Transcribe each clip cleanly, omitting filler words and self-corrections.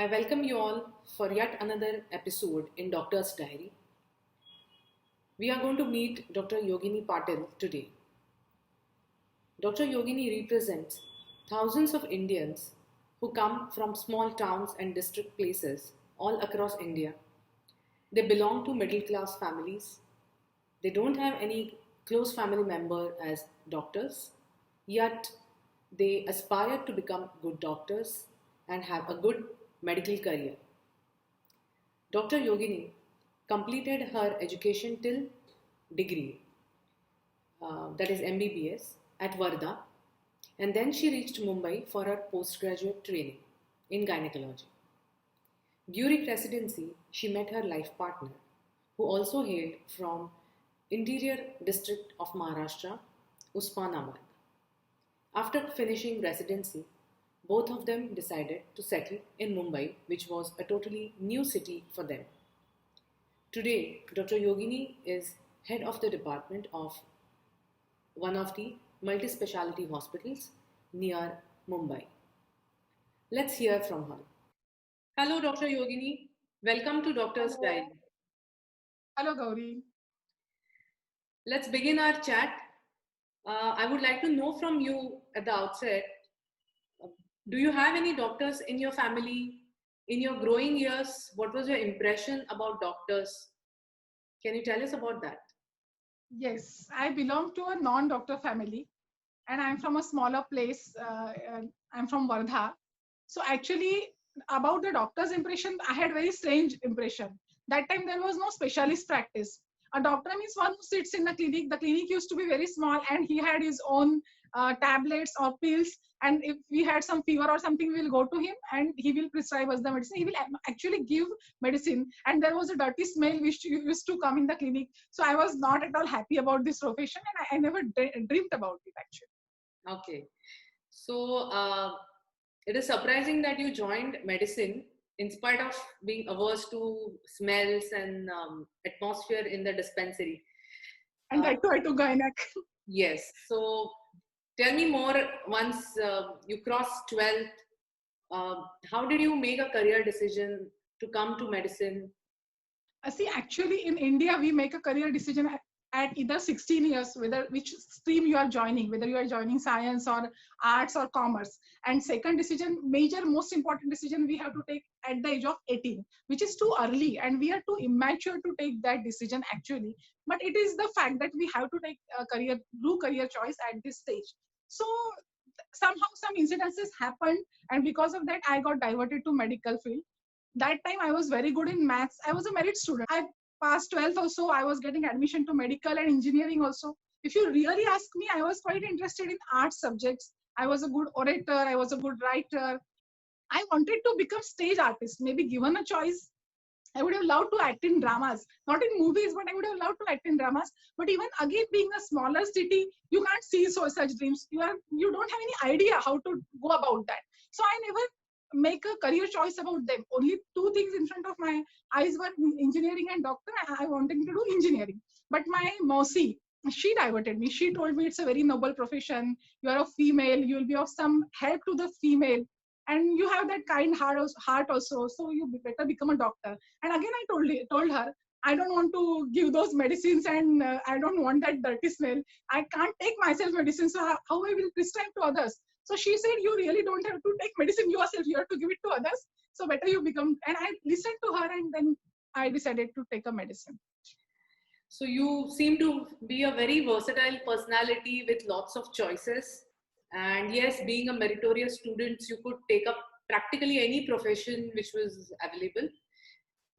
I welcome you all for yet another episode in Doctor's Diary. We are going to meet Dr. Yogini Patil today. Dr. Yogini represents thousands of Indians who come from small towns and district places all across India. They belong to middle class families. They don't have any close family member as doctors, yet they aspire to become good doctors and have a good medical career. Dr. Yogini completed her education till degree, that is MBBS, at Varda, and then she reached Mumbai for her postgraduate training in gynecology. During residency, she met her life partner, who also hailed from interior district of Maharashtra, Usmanabad. After finishing residency, both of them decided to settle in Mumbai, which was a totally new city for them. Today, Dr. Yogini is head of the department of one of the multi-speciality hospitals near Mumbai. Let's hear from her. Hello, Dr. Yogini. Welcome to Doctor's Hello. Diary. Hello, Gauri. Let's begin our chat. I would like to know from you at the outset, uh, do you have any doctors in your family? In your growing years, what was your impression about doctors? Can you tell us about that? Yes, I belong to a non-doctor family and I'm from a smaller place. I'm from Wardha. So actually, about the doctor's impression, I had very strange impression. That time there was no specialist practice. A doctor means one who sits in the clinic. The clinic used to be very small, and he had his own tablets or pills. And if we had some fever or something, we'll go to him, and he will prescribe us the medicine. He will actually give medicine. And there was a dirty smell which used to come in the clinic. So I was not at all happy about this profession, and I never dreamed about it actually. Okay. So it is surprising that you joined medicine in spite of being averse to smells and atmosphere in the dispensary. And Uh, that too, I took gynec. yes. So tell me more once you crossed 12th. How did you make a career decision to come to medicine? See, actually, in India, we make a career decision at either 16 years, whether which stream you are joining, whether you are joining science or arts or commerce. And second decision, major, most important decision we have to take at the age of 18, which is too early, and we are too immature to take that decision actually. But it is the fact that we have to take a career, do career choice at this stage. So somehow some incidences happened, and because of that, I got diverted to medical field. That time I was very good in maths. I was a merit student. I passed 12th or so. I was getting admission to medical and engineering also. If you really ask me, I was quite interested in art subjects. I was a good orator. I was a good writer. I wanted to become stage artist. Maybe given a choice, I would have loved to act in dramas, not in movies, but I would have loved to act in dramas. But even again, being a smaller city, you can't see such dreams. You don't have any idea how to go about that. So I never make a career choice about them. Only two things in front of my eyes were engineering and doctor. I wanted to do engineering. But my Mosi, she diverted me. She told me it's a very noble profession. You are a female. You will be of some help to the female, and you have that kind heart also. So you better become a doctor. And again, I told her, I don't want to give those medicines, and I don't want that dirty smell. I can't take myself medicine, so how I will prescribe to others? So she said, you really don't have to take medicine yourself. You have to give it to others. So better you become. And I listened to her, and then I decided to take a medicine. So you seem to be a very versatile personality with lots of choices. And yes, being a meritorious student, you could take up practically any profession which was available.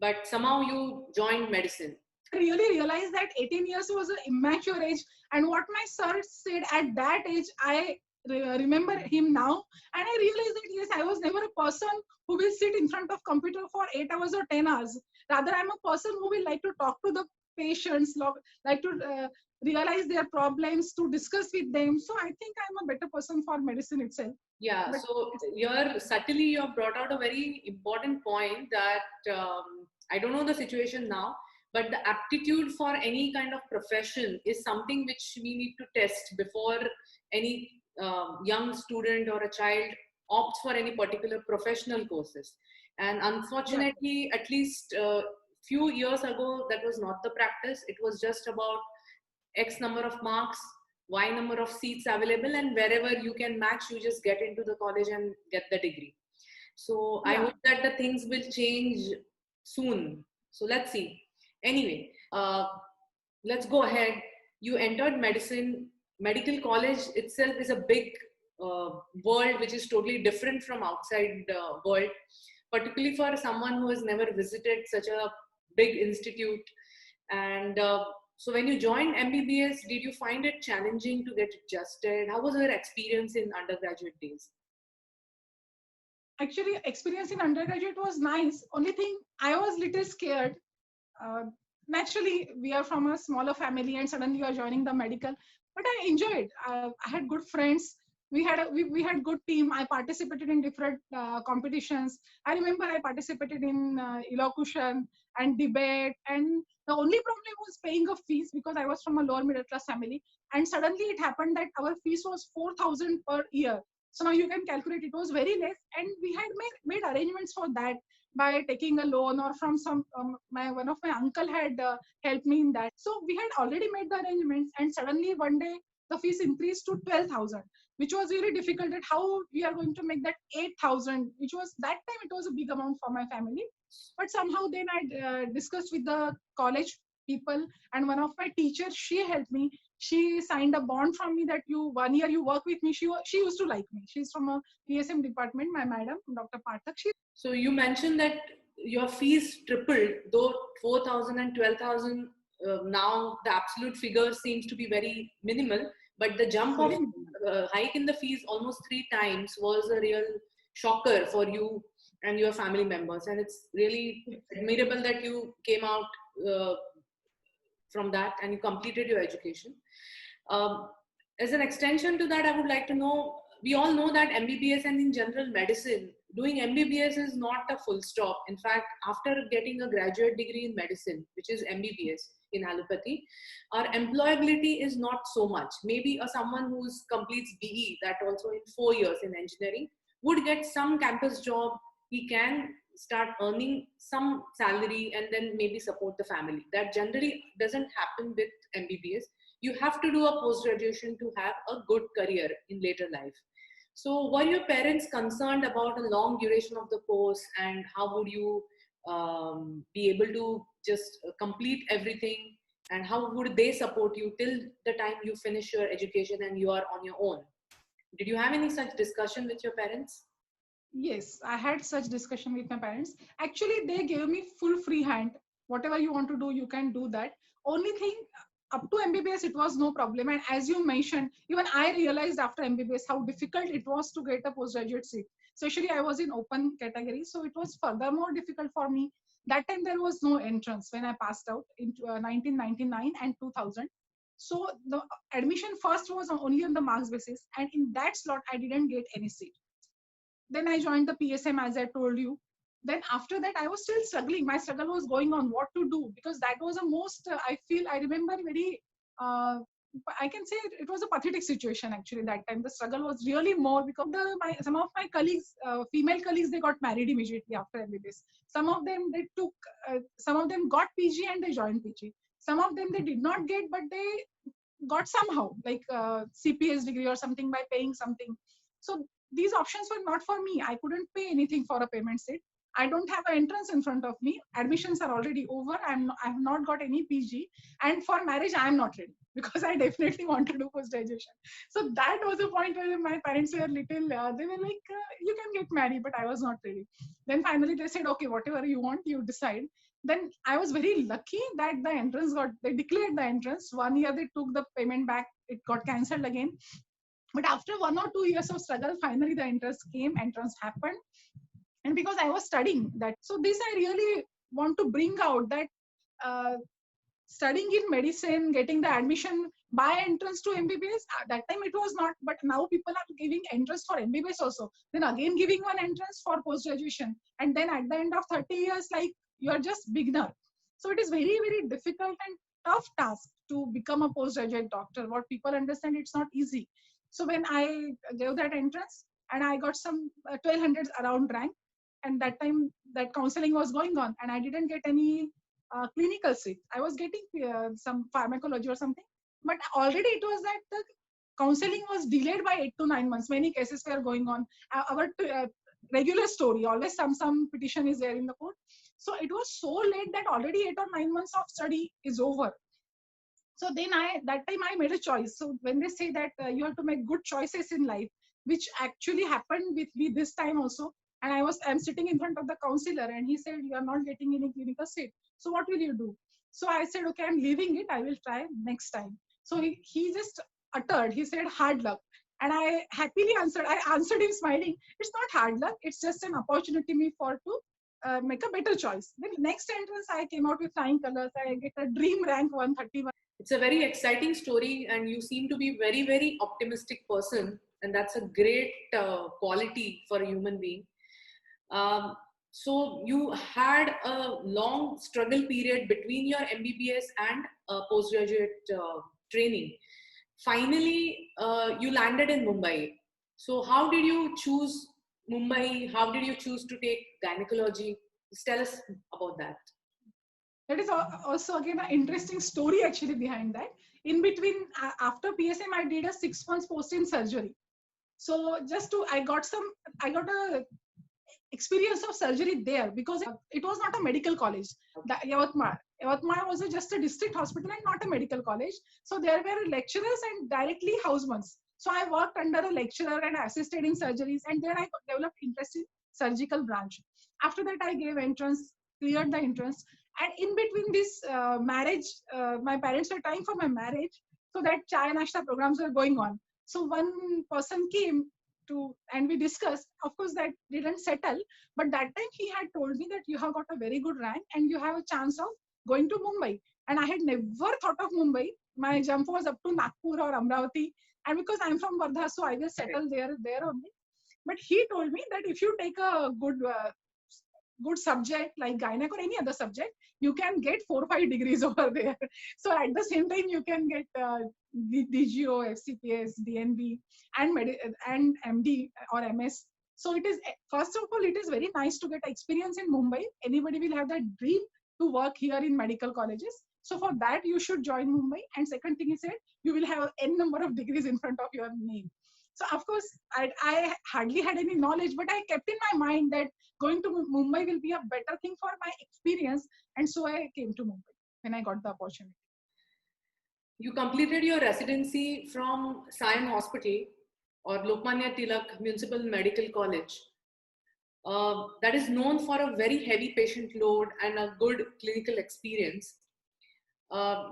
But somehow you joined medicine. I really realized that 18 years was an immature age. And what my sir said at that age, I remember him now. And I realized that, yes, I was never a person who will sit in front of computer for 8 hours or 10 hours. Rather, I'm a person who will like to talk to the patients, like to realize their problems, to discuss with them. So I think I'm a better person for medicine itself. Yeah, But so you're subtly you have brought out a very important point that I don't know the situation now, but the aptitude for any kind of profession is something which we need to test before any young student or a child opts for any particular professional courses. And unfortunately, at least few years ago, that was not the practice. It was just about X number of marks, Y number of seats available, and wherever you can match, you just get into the college and get the degree. So I Yeah. hope that the things will change soon. So let's see. Anyway, let's go ahead. You entered medicine. Medical college itself is a big world which is totally different from outside world, particularly for someone who has never visited such a big institute. And so when you joined MBBS, did you find it challenging to get adjusted? How was your experience in undergraduate days? Actually, experience in undergraduate was nice. Only thing, I was little scared. uh, Naturally, we are from a smaller family and suddenly you are joining the medical, but I enjoyed. I had good friends. We had good team. I participated in different competitions. I remember I participated in elocution and debate, and the only problem was paying a fees because I was from a lower middle class family, and suddenly it happened that our fees was 4,000 per year. So now you can calculate, it was very less, and we had made arrangements for that by taking a loan or from some my one of my uncle had helped me in that. So we had already made the arrangements, and suddenly one day the fees increased to 12,000, which was really difficult. That how we are going to make that 8,000, which was that time it was a big amount for my family. But somehow then I discussed with the college people, and one of my teachers, she helped me. She signed a bond from me that you 1 year you work with me. She used to like me. She's from a PSM department, my madam, Dr. Pathak. So you mentioned that your fees tripled, though 4,000 and 12,000. Now the absolute figure seems to be very minimal, but the jump of hike in the fees almost 3 times was a real shocker for you and your family members. And it's really admirable that you came out uh, from that and you completed your education. Um, as an extension to that, I would like to know, we all know that MBBS and in general medicine, doing MBBS is not a full stop. In fact, after getting a graduate degree in medicine, which is MBBS in allopathy, our employability is not so much. Maybe someone who completes BE, that also in 4 years in engineering, would get some campus job. He can start earning some salary and then maybe support the family. That generally doesn't happen with MBBS. You have to do a post graduation to have a good career in later life. So were your parents concerned about a long duration of the course, and how would you be able to just complete everything, and how would they support you till the time you finish your education and you are on your own? Did you have any such discussion with your parents? Yes, I had such discussion with my parents. Actually, they gave me full free hand. Whatever you want to do, you can do that. Only thing, up to MBBS, it was no problem. And as you mentioned, even I realized after MBBS how difficult it was to get a postgraduate seat. Especially, I was in open category, so it was furthermore difficult for me. That time there was no entrance when I passed out in 1999 and 2000. So the admission first was only on the marks basis, and in that slot, I didn't get any seat. Then I joined the PSM, as I told you. Then after that, I was still struggling. My struggle was going on what to do, because that was the most, I remember very, uh, I can say it was a pathetic situation actually that time. The struggle was really more because some of my colleagues, female colleagues, they got married immediately after MBBS. Some of them, some of them got PG and they joined PG. Some of them, they did not get, but they got somehow, like CPS degree or something by paying something. So these options were not for me. I couldn't pay anything for a payment seat. I don't have an entrance in front of me. Admissions are already over. I have not got any PG. And for marriage, I am not ready because I definitely want to do post graduation. So that was a point where my parents were little, they were like, you can get married, but I was not ready. Then finally they said, okay, whatever you want, you decide. Then I was very lucky that they declared the entrance. 1 year they took the payment back, it got cancelled again. But after 1 or 2 years of struggle, finally the entrance happened. And because I was studying that, so this I really want to bring out that uh, studying in medicine, getting the admission by entrance to MBBS, that time it was not, but now people are giving entrance for MBBS also. Then again giving one entrance for post-graduation. And then at the end of 30 years, like you are just beginner. So it is very, very difficult and tough task to become a postgraduate doctor. What people understand, it's not easy. So when I gave that entrance and I got some 1200s around rank, and that time that counseling was going on, and I didn't get any clinical seat. I was getting some pharmacology or something, but already it was that the counseling was delayed by 8 to 9 months. Many cases were going on. Our regular story, always some petition is there in the court. So it was so late that already 8 or 9 months of study is over. So then that time I made a choice. So when they say that you have to make good choices in life, which actually happened with me this time also. And I'm sitting in front of the counselor, and he said, you are not getting any clinical seat, so what will you do? So I said, okay, I'm leaving it, I will try next time. So he just uttered, he said, hard luck. And I happily answered him smiling, it's not hard luck, it's just an opportunity me for to make a better choice. Then next entrance I came out with flying colors. I get a dream rank 131. It's a very exciting story, and you seem to be very, very optimistic person, and that's a great quality for a human being. So you had a long struggle period between your MBBS and postgraduate training. Finally, you landed in Mumbai. So how did you choose Mumbai? How did you choose to take gynecology? Just tell us about that. That is also again an interesting story actually behind that. In between, after PSM, I did a 6 months post in surgery. So I got a experience of surgery there, because it was not a medical college. Yavatmal was just a district hospital and not a medical college. So there were lecturers and directly housemans. So I worked under a lecturer and assisted in surgeries, and then I developed interest in surgical branch. After that, I gave entrance, cleared the entrance, and in between this marriage, my parents were trying for my marriage, so that chai nashta programs were going on. So one person came and we discussed. Of course, that didn't settle, but that time he had told me that you have got a very good rank and you have a chance of going to Mumbai. And I had never thought of Mumbai. My jump was up to Nagpur or Amravati, and because I'm from Wardha, so I will settle there only. But he told me that if you take a good subject like gynec or any other subject, you can get 4 or 5 degrees over there. So at the same time, you can get DGO, FCPS, DNB, and MD or MS. So it is, first of all, it is very nice to get experience in Mumbai. Anybody will have that dream to work here in medical colleges. So for that, you should join Mumbai. And second thing he said, you will have n number of degrees in front of your name. So of course, I hardly had any knowledge, but I kept in my mind that going to Mumbai will be a better thing for my experience. And so I came to Mumbai when I got the opportunity. You completed your residency from Sion Hospital or Lokmanya Tilak Municipal Medical College. That is known for a very heavy patient load and a good clinical experience.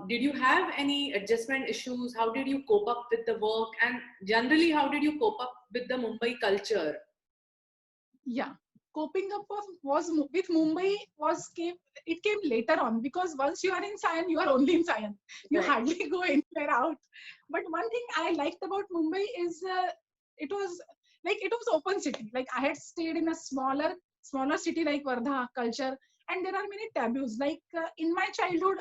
Did you have any adjustment issues? How did you cope up with the work? And generally, how did you cope up with the Mumbai culture? Yeah, coping up was with Mumbai it came later on, because once you are in Sion, you are only in Sion. You Right. hardly go anywhere out. But one thing I liked about Mumbai is it was open city. Like I had stayed in a smaller city like Wardha culture, and there are many taboos. Like in my childhood,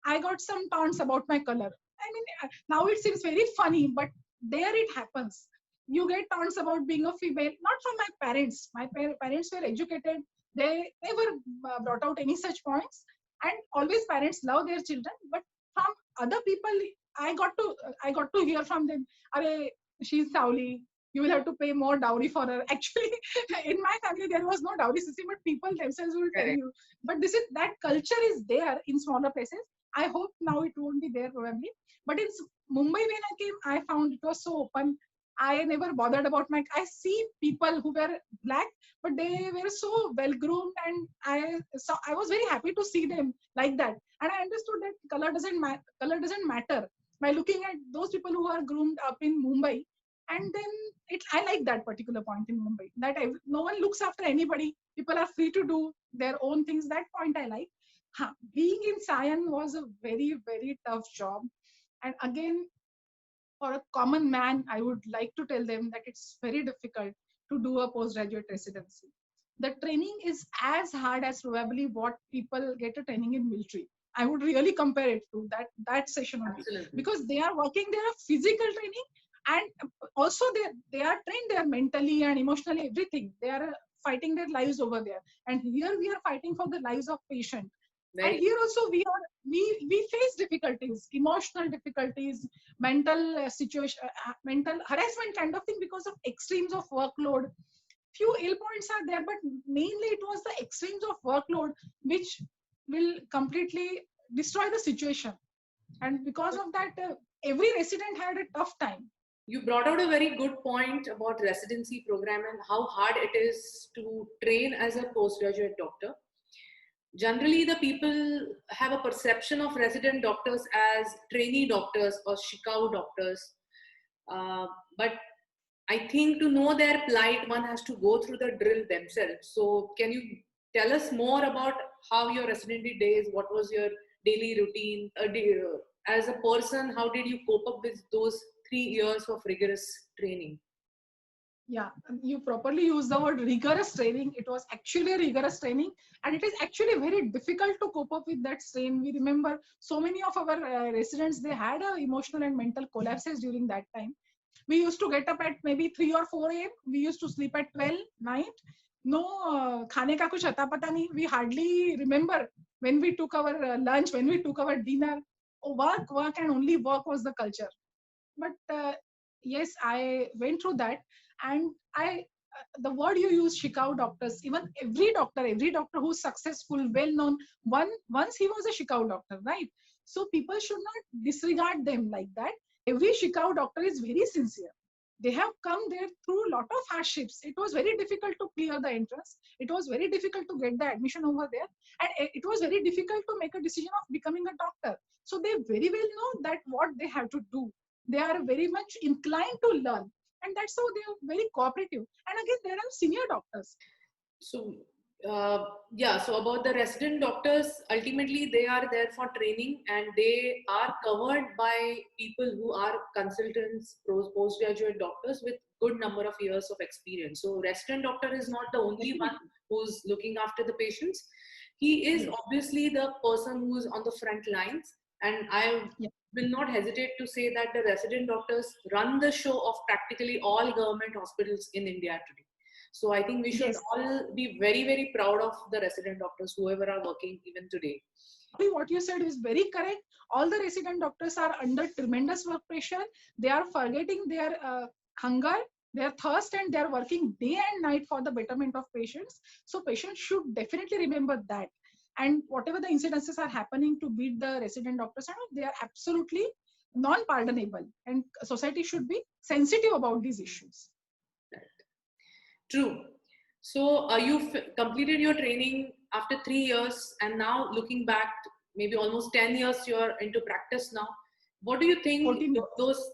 I got some taunts about my color. I mean, now it seems very funny, but there it happens. You get taunts about being a female, not from my parents. My parents were educated. They never brought out any such points. And always parents love their children. But from other people, I got to hear from them, "Arey, she's Sauli. You will have to pay more dowry for her." Actually, in my family, there was no dowry system, but people themselves will tell you. But that culture is there in smaller places. I hope now it won't be there probably. But in Mumbai, when I came, I found it was so open. I never bothered about I see people who were black, but they were so well groomed, and I was very happy to see them like that. And I understood that color doesn't matter by looking at those people who are groomed up in Mumbai. And then I like that particular point in Mumbai, that no one looks after anybody. People are free to do their own things. That point I like. Being in Sion was a very, very tough job. And again, for a common man, I would like to tell them that it's very difficult to do a postgraduate residency. The training is as hard as probably what people get a training in military. I would really compare it to that session only. Absolutely. Because they are working their physical training, and also they are trained there mentally and emotionally, everything. They are fighting their lives over there. And here we are fighting for the lives of patient. Very And here also we face difficulties, emotional difficulties, mental situation, mental harassment kind of thing because of extremes of workload. Few ill points are there, but mainly it was the extremes of workload which will completely destroy the situation. And because of that, every resident had a tough time. You brought out a very good point about residency program and how hard it is to train as a postgraduate doctor. Generally, the people have a perception of resident doctors as trainee doctors or shikau doctors. But I think to know their plight, one has to go through the drill themselves. So, can you tell us more about how your residency days, what was your daily routine? As a person, how did you cope up with those 3 years of rigorous training? Yeah, you properly use the word rigorous training. It was actually a rigorous training, and it is actually very difficult to cope up with that strain. We remember so many of our residents, they had emotional and mental collapses during that time. We used to get up at maybe 3 or 4 a.m. We used to sleep at 12 night. No khane ka kuch ata pata nahi. We hardly remember when we took our lunch, when we took our dinner. Oh, work, and only work was the culture. But yes, I went through that, and the word you use, shikau doctors, even every doctor who's successful, well known, once he was a shikau doctor, right? So people should not disregard them like that. Every shikau doctor is very sincere. They have come there through a lot of hardships. It was very difficult to clear the entrance. It was very difficult to get the admission over there, and it was very difficult to make a decision of becoming a doctor. So they very well know that what they have to do. They are very much inclined to learn, and that's how they are very cooperative. And again, there are senior doctors. So, yeah, so about the resident doctors, ultimately they are there for training and they are covered by people who are consultants, postgraduate doctors with good number of years of experience. So, resident doctor is not the only one who's looking after the patients. He is obviously the person who's on the front lines, and I will not hesitate to say that the resident doctors run the show of practically all government hospitals in India today. So I think we should all be very, very proud of the resident doctors, whoever are working even today. What you said is very correct. All the resident doctors are under tremendous work pressure. They are forgetting their hunger, their thirst, and they are working day and night for the betterment of patients. So patients should definitely remember that. And whatever the incidences are happening to beat the resident doctors, they are absolutely non-pardonable. And society should be sensitive about these issues. True. So you completed your training after 3 years, and now looking back, maybe almost 10 years, you're into practice now. What do you think 14 years. those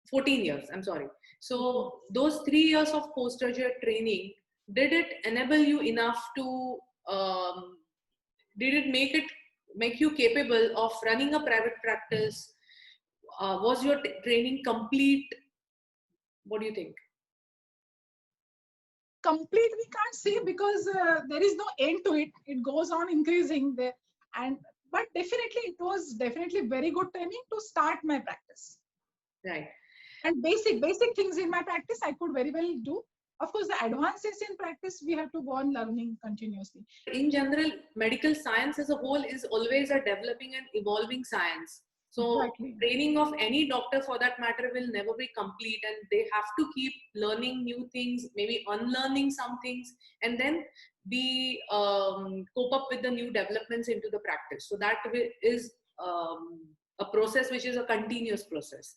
14 years, I'm sorry. So those 3 years of postgraduate training, did it enable you enough to, did it make you capable of running a private practice? Was your training complete? What do you think? Complete we can't say because there is no end to it. It goes on increasing there, but definitely it was definitely very good training to start my practice. Right. And basic things in my practice I could very well do. Of course, the advances in practice we have to go on learning continuously. In general, medical science as a whole is always a developing and evolving science. So training of any doctor for that matter will never be complete, and they have to keep learning new things, maybe unlearning some things, and then be cope up with the new developments into the practice. So that is a process which is a continuous process.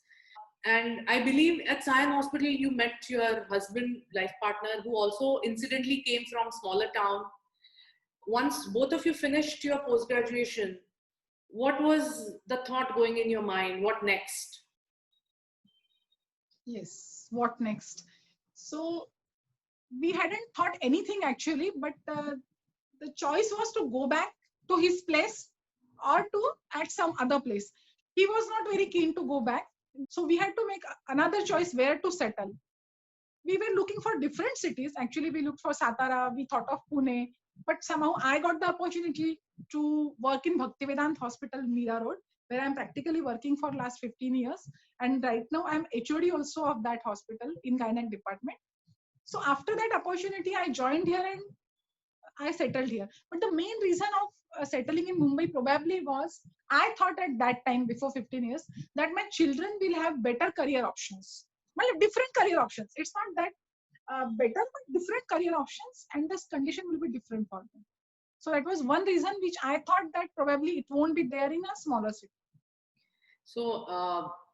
And I believe at Sion Hospital you met your husband, life partner, who also incidentally came from smaller town. Once both of you finished your post-graduation, what was the thought going in your mind? What next? Yes, what next? So we hadn't thought anything actually, but the choice was to go back to his place or to at some other place. He was not very keen to go back. So we had to make another choice where to settle. We were looking for different cities. Actually, we looked for Satara, we thought of Pune, but somehow I got the opportunity to work in Bhaktivedanta Hospital, Mira Road, where I'm practically working for last 15 years. And right now I'm HOD also of that hospital in gynec department. So after that opportunity, I joined here and I settled here. But the main reason of settling in Mumbai probably was I thought at that time, before 15 years, that my children will have better career options. Well, different career options. It's not that better, but different career options, and this condition will be different for them. So that was one reason which I thought that probably it won't be there in a smaller city. So,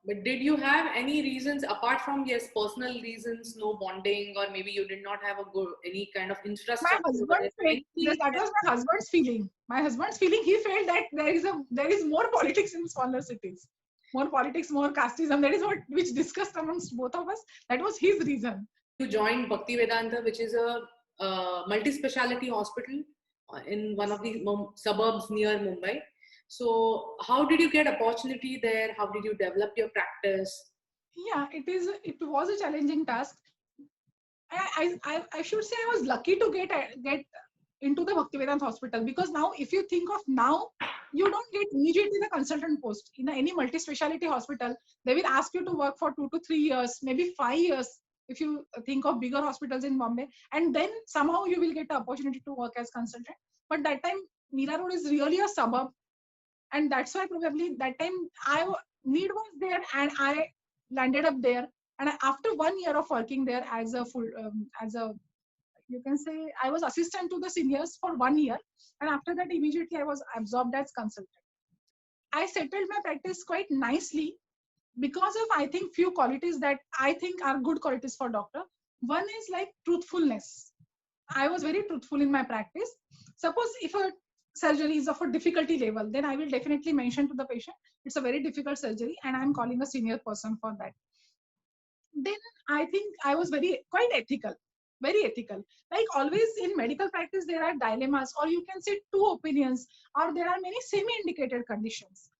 but did you have any reasons apart from, yes, personal reasons, no bonding, or maybe you did not have a good any kind of My infrastructure over husband there? felt Anything that was my husband's feeling. My husband's feeling, he felt that there is more politics in smaller cities, more politics, more casteism. That is what which discussed amongst both of us. That was his reason. you joined Bhakti Vedanta, which is a multi-speciality hospital in one of the suburbs near Mumbai. So, how did you get opportunity there? How did you develop your practice? Yeah, it was a challenging task. I should say I was lucky to get into the Bhaktivedanta hospital, because now if you think of now, you don't get immediately the consultant post in any multi-speciality hospital. They will ask you to work for 2 to 3 years, maybe 5 years if you think of bigger hospitals in Bombay, and then somehow you will get the opportunity to work as consultant. But that time Mira Road is really a suburb, and that's why probably that time need was there, and I landed up there. And after 1 year of working there as a full as a, you can say, I was assistant to the seniors for 1 year, and after that immediately I was absorbed as consultant. I settled my practice quite nicely because of, I think, few qualities that I think are good qualities for doctor. One is like truthfulness. I was very truthful in my practice. Suppose if a surgery is of a difficulty level, then I will definitely mention to the patient it's a very difficult surgery and I'm calling a senior person for that. Then I think I was quite ethical, very ethical. Like always in medical practice, there are dilemmas, or you can say two opinions, or there are many semi-indicated conditions.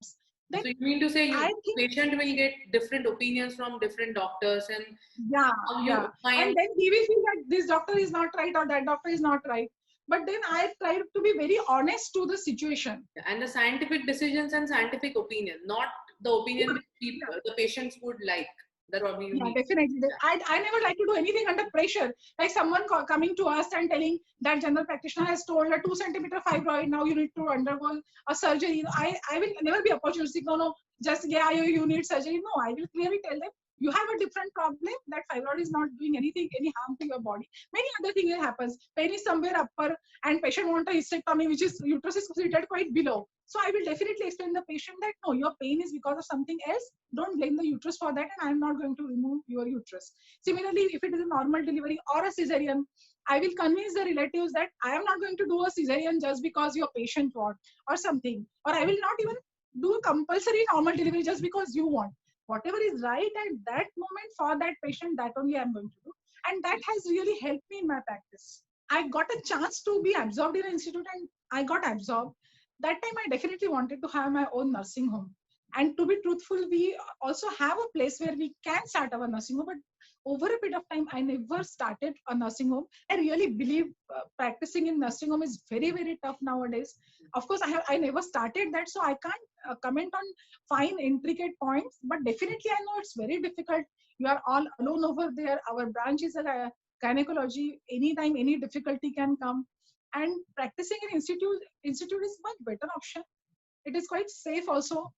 Then So, you mean to say I you think, patient will get different opinions from different doctors, and yeah, how yeah. you And find. then he will feel that this doctor is not right or that doctor is not right. But then I tried to be very honest to the situation. And the scientific decisions and scientific opinion, not the opinion Yeah, which people, yeah. the patients would like. That what you Yeah, mean. definitely. I never like to do anything under pressure. Like someone coming to us and telling that general practitioner has told a 2 centimeter fibroid, now you need to undergo a surgery. I will never be opportunistic. No, no, just yeah, you need surgery. No, I will clearly tell them you have a different problem. That fibroid is not doing anything, any harm to your body. Many other things happens. Pain is somewhere upper, and patient want a hysterectomy, which is uterus is situated quite below. So I will definitely explain the patient that no, your pain is because of something else. Don't blame the uterus for that, and I'm not going to remove your uterus. Similarly, if it is a normal delivery or a cesarean, I will convince the relatives that I am not going to do a cesarean just because your patient wants or something, or I will not even do a compulsory normal delivery just because you want. Whatever is right at that moment for that patient, that only I'm going to do, and that has really helped me in my practice. I got a chance to be absorbed in an institute, and I got absorbed. That time I definitely wanted to have my own nursing home. And to be truthful, we also have a place where we can start our nursing home, but over a period of time I never started a nursing home. I really believe practicing in nursing home is very, very tough nowadays. Of course I never started that, so I can't comment on fine intricate points, but definitely I know it's very difficult. You are all alone over there. Our branch is a gynecology. Anytime any difficulty can come, and practicing in institute is much better option. It is quite safe also,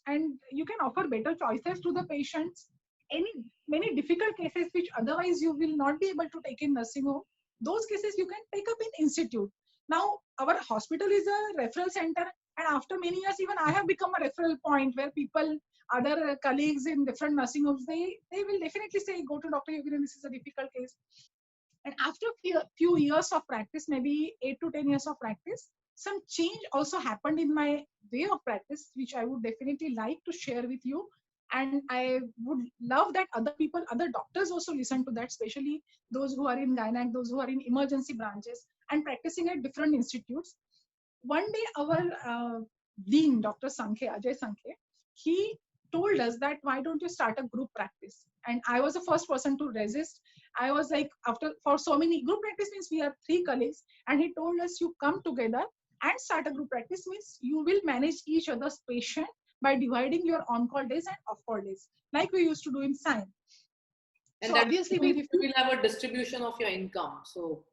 and you can offer better choices to the patients. Any Many difficult cases which otherwise you will not be able to take in nursing home, those cases you can take up in institute. Now our hospital is a referral center, and after many years even I have become a referral point where people, other colleagues in different nursing homes, they will definitely say go to Dr. Yogini, this is a difficult case. And after few years of practice, maybe 8 to 10 years of practice, some change also happened in my way of practice, which I would definitely like to share with you. And I would love that other people, other doctors also listen to that, especially those who are in gynec, those who are in emergency branches and practicing at different institutes. One day, our dean, Dr. Sankhe, Ajay Sankhe, he told us that why don't you start a group practice? And I was the first person to resist. I was like, after for so many group practice means we are three colleagues, and he told us you come together and start a group practice means you will manage each other's patient by dividing your on-call days and off-call days, like we used to do in science. And So that obviously, means you will have a distribution of your income. So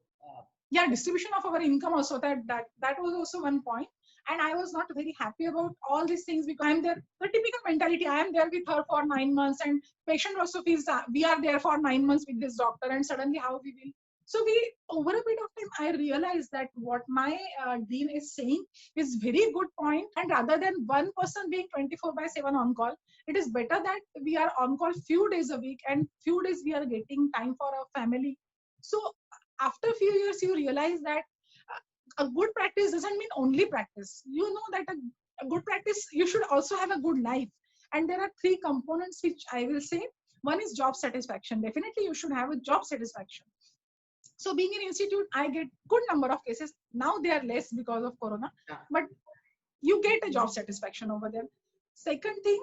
yeah, distribution of our income also, that was also one point. And I was not very happy about all these things, because I'm there, the typical mentality, I am there with her for 9 months, and patient also feels that we are there for 9 months with this doctor, and suddenly how we will. So we, over a bit of time, I realized that what my dean is saying is very good point, and rather than one person being 24/7 on call, it is better that we are on call few days a week, and few days we are getting time for our family. So after a few years, you realize that a good practice doesn't mean only practice. You know that a good practice, you should also have a good life. And there are three components which I will say. One is job satisfaction. Definitely, you should have a job satisfaction. So being in institute, I get good number of cases. Now they are less because of corona, but you get a job satisfaction over there. Second thing,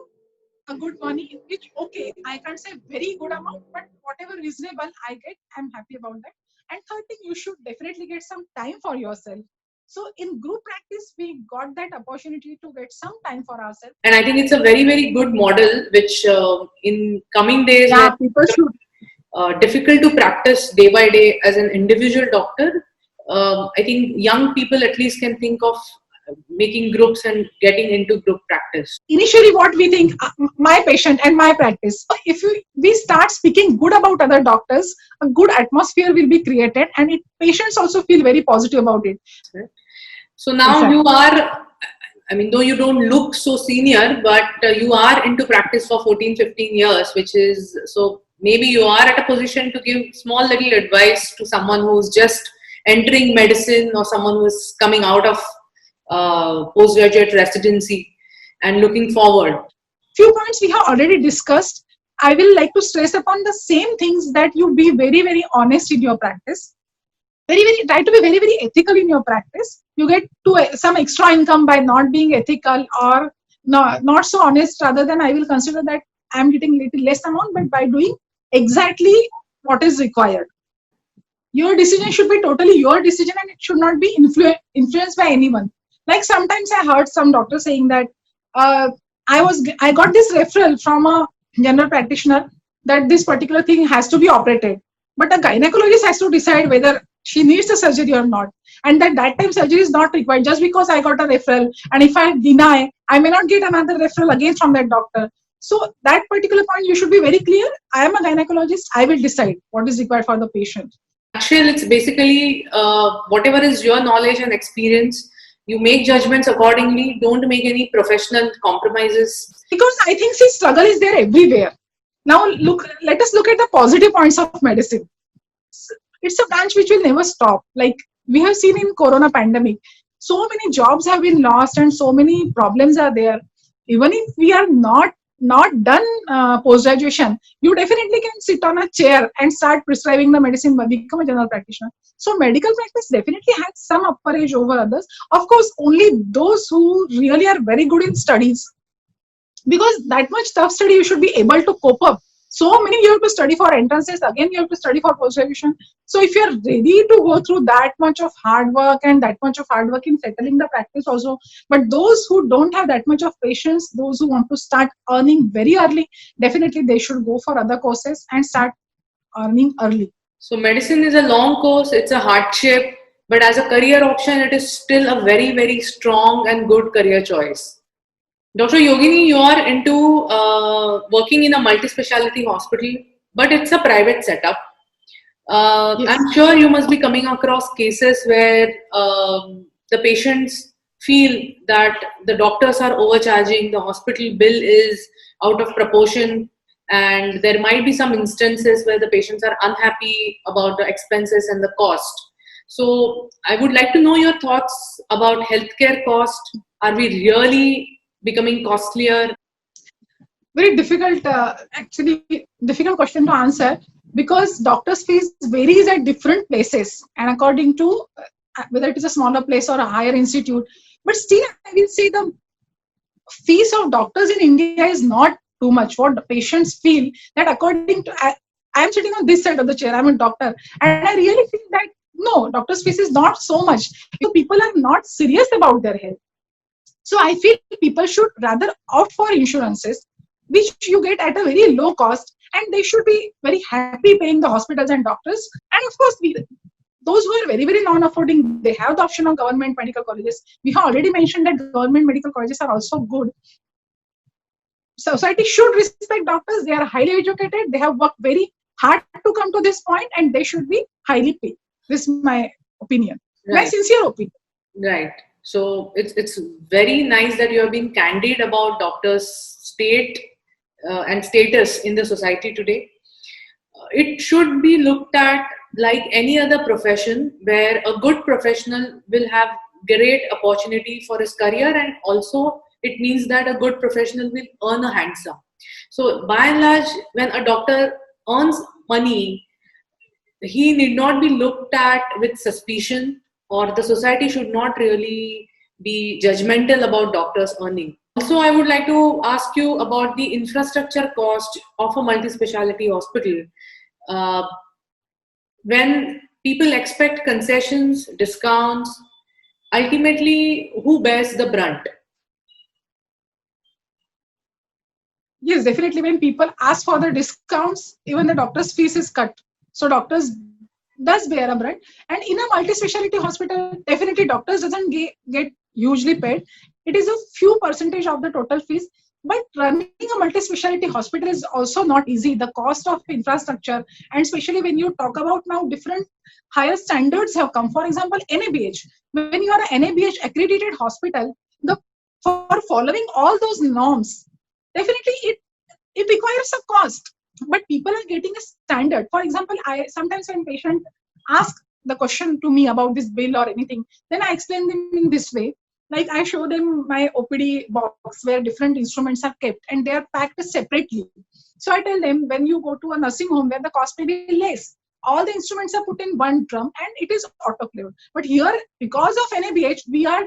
a good money, which, okay, I can't say very good amount, but whatever reasonable I get, I'm happy about that. And third thing, you should definitely get some time for yourself. So in group practice, we got that opportunity to get some time for ourselves. and I think it's a very, very good model, which in coming days, Yeah, when people should. difficult to practice day by day as an individual doctor, I think young people at least can think of making groups and getting into group practice. Initially, what we think, my patient and my practice. If we start speaking good about other doctors, a good atmosphere will be created, and patients also feel very positive about it. So now Exactly. you are, I mean, though you don't look so senior, but you are into practice for 14, 15 years, which is, so maybe you are at a position to give small little advice to someone who's just entering medicine, or someone who's coming out of postgraduate residency and looking forward. Few points we have already discussed. I will like to stress upon the same things, that you be very, very honest in your practice. Try to be very, very ethical in your practice. You get to some extra income by not being ethical, or not so honest. Rather than, I will consider that I'm getting little less amount, but by doing exactly what is required. Your decision should be totally your decision, and it should not be influenced by anyone. Like sometimes I heard some doctors saying that I got this referral from a general practitioner that this particular thing has to be operated, but a gynecologist has to decide whether she needs the surgery or not, and that time surgery is not required. Just because I got a referral, and if I deny, I may not get another referral again from that doctor. So that particular point, you should be very clear. I am a gynecologist. I will decide what is required for the patient. Actually, it's basically whatever is your knowledge and experience, you make judgments accordingly. Don't make any professional compromises. Because I think, see, struggle is there everywhere. Now let us look at the positive points of medicine. It's a branch which will never stop. Like we have seen in corona pandemic, so many jobs have been lost and so many problems are there. Even if we are not done post graduation, you definitely can sit on a chair and start prescribing the medicine, become a general practitioner. So medical practice definitely has some upper edge over others. Of course, only those who really are very good in studies, because that much tough study you should be able to cope up. So many you have to study for entrances, again you have to study for post graduation. So if you are ready to go through that much of hard work, and that much of hard work in settling the practice also, but those who don't have that much of patience, those who want to start earning very early, definitely they should go for other courses and start earning early. So medicine is a long course, it's a hardship, but as a career option, it is still a very, very strong and good career choice. Dr. Yogini, you are into working in a multi-speciality hospital, but it's a private setup. Yes. I'm sure you must be coming across cases where the patients feel that the doctors are overcharging, the hospital bill is out of proportion, and there might be some instances where the patients are unhappy about the expenses and the cost. So I would like to know your thoughts about healthcare cost. Are we really becoming costlier? Very difficult, actually difficult question to answer, because doctors' fees varies at different places and according to whether it is a smaller place or a higher institute. But still, I will say the fees of doctors in India is not too much. What the patients feel, that according to, I am sitting on this side of the chair, I'm a doctor, and I really feel that no, doctor's fees is not so much. People are not serious about their health. So I feel people should rather opt for insurances, which you get at a very low cost, and they should be very happy paying the hospitals and doctors. And of course, those who are very, very non-affording, they have the option of government medical colleges. We have already mentioned that government medical colleges are also good. Society should respect doctors. They are highly educated. They have worked very hard to come to this point, and they should be highly paid. This is my opinion, my Right. sincere opinion. Right. So it's very nice that you have been candid about doctors' state and status in the society today. It should be looked at like any other profession, where a good professional will have great opportunity for his career, and also it means that a good professional will earn a handsome. So by and large, when a doctor earns money, he need not be looked at with suspicion, or the society should not really be judgmental about doctors earning. Also, I would like to ask you about the infrastructure cost of a multi-speciality hospital. uh, when people expect concessions, discounts, ultimately who bears the brunt? Yes, definitely. When people ask for the discounts, even the doctor's fees is cut. So doctors does bear a brunt. And in a multi-speciality hospital, definitely doctors doesn't get hugely paid. It is a few percentage of the total fees. But running a multi-speciality hospital is also not easy. The cost of infrastructure, and especially when you talk about now different higher standards have come. For example, NABH. When you are an NABH accredited hospital, the for following all those norms, definitely it requires a cost, but people are getting a standard. For example, I sometimes when patient ask the question to me about this bill or anything, then I explain them in this way. Like I show them my OPD box where different instruments are kept and they are packed separately. So I tell them, when you go to a nursing home where the cost may be less, all the instruments are put in one drum and it is autoclaved. But here, because of NABH, we are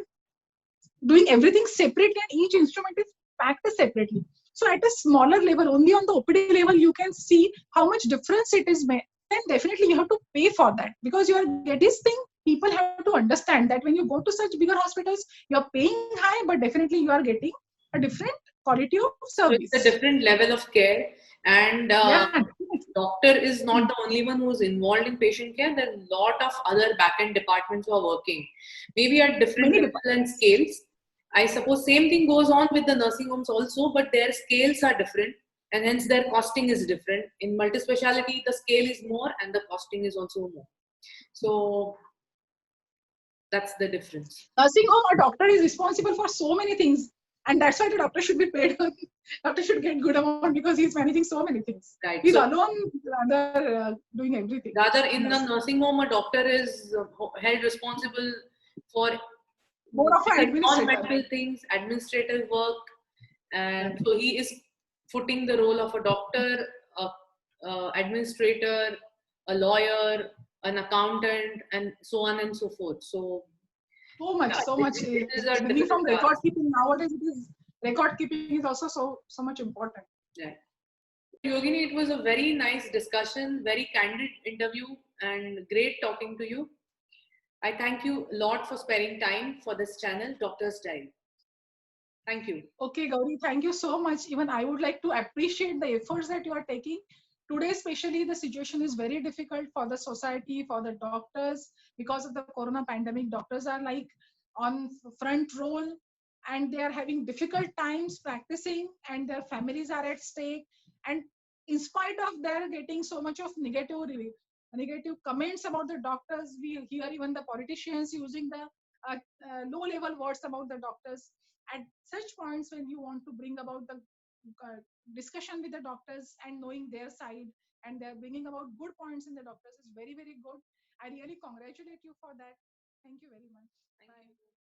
doing everything separately and each instrument is packed separately. So at a smaller level, only on the OPD level, you can see how much difference it is made. Then definitely you have to pay for that, because you are getting this thing. People have to understand that when you go to such bigger hospitals, you are paying high, but definitely you are getting a different quality of So it's a service. different level of care, and Yeah. doctor is not the only one who is involved in patient care. There are a lot of other back-end departments who are working, maybe at different Many levels and scales. I suppose same thing goes on with the nursing homes also, but their scales are different, and hence their costing is different. In multi-speciality, the scale is more and the costing is also more. So that's the difference. Nursing home, a doctor is responsible for so many things, and that's why the doctor should be paid. Doctor should get good amount because he's managing so many things. Right. He's So alone, rather doing everything. rather in a nursing home, a doctor is held responsible for More of an administrator. non-medical things, administrative work, and so he is footing the role of a doctor, a administrator, a lawyer, an accountant, and so on and so forth. So yeah, So much. it is a Beginning difficult from record task. keeping, nowadays it is record keeping is also so much important. Yeah. Yogini, it was a very nice discussion, very candid interview, and great talking to you. I thank you a lot for sparing time for this channel, Doctor's Diary. Thank you. Okay, Gauri, thank you so much. Even I would like to appreciate the efforts that you are taking. Today, especially, the situation is very difficult for the society, for the doctors, because of the corona pandemic. Doctors are like on front role and they are having difficult times practicing, and their families are at stake. And in spite of their getting so much of negative comments about the doctors, we hear even the politicians using the low level words about the doctors. At such points, when you want to bring about the uh, discussion with the doctors and knowing their side, and they're bringing about good points in the doctors, is very, very good. I really congratulate you for that. Thank you very much. Bye.